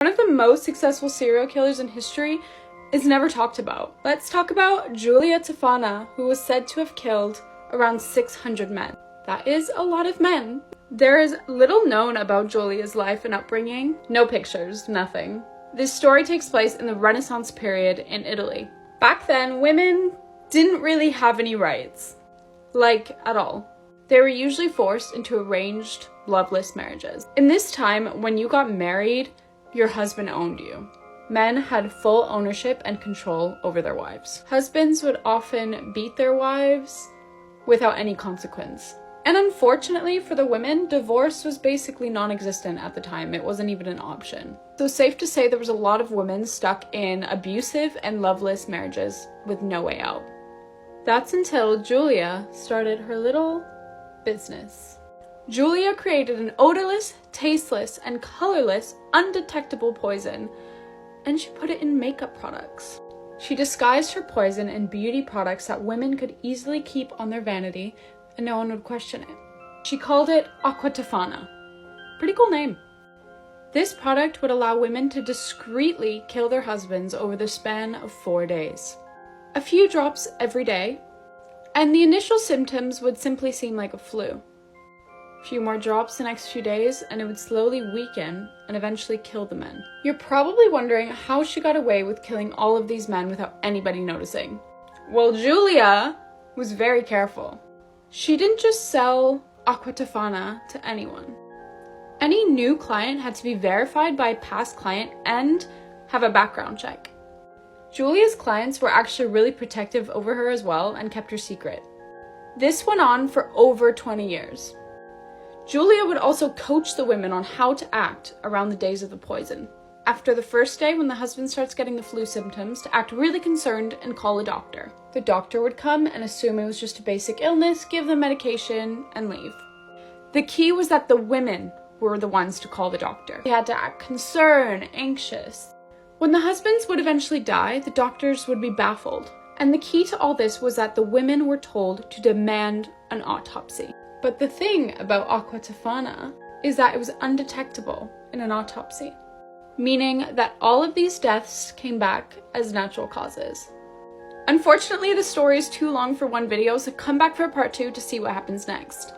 One of the most successful serial killers in history is never talked about. Let's talk about Guilia Tafana, who was said to have killed around 600 men. That is a lot of men. There is little known about Giulia's life and upbringing. No pictures, nothing. This story takes place in the Renaissance period in Italy. Back then, women didn't really have any rights. Like, at all. They were usually forced into arranged, loveless marriages. In this time, when you got married, your husband owned you. Men had full ownership and control over their wives. Husbands would often beat their wives without any consequence. And unfortunately for the women, divorce was basically non-existent at the time. It wasn't even an option. So safe to say there was a lot of women stuck in abusive and loveless marriages with no way out. That's until Giulia started her little business. Giulia created an odorless, tasteless, and colorless, undetectable poison, and she put it in makeup products. She disguised her poison in beauty products that women could easily keep on their vanity and no one would question it. She called it Aqua Tafana. Pretty cool name. This product would allow women to discreetly kill their husbands over the span of 4 days. A few drops every day, and the initial symptoms would simply seem like a flu. A few more drops the next few days, and it would slowly weaken and eventually kill the men. You're probably wondering how she got away with killing all of these men without anybody noticing. Well, Giulia was very careful. She didn't just sell Aqua Tafana to anyone. Any new client had to be verified by a past client and have a background check. Giulia's clients were actually really protective over her as well and kept her secret. This went on for over 20 years. Giulia would also coach the women on how to act around the days of the poison. After the first day, when the husband starts getting the flu symptoms, to act really concerned and call a doctor. The doctor would come and assume it was just a basic illness, give them medication, and leave. The key was that the women were the ones to call the doctor. They had to act concerned, anxious. When the husbands would eventually die, the doctors would be baffled. And the key to all this was that the women were told to demand an autopsy. But the thing about Aqua Tafana is that it was undetectable in an autopsy, meaning that all of these deaths came back as natural causes. Unfortunately, the story is too long for one video, so come back for part 2 to see what happens next.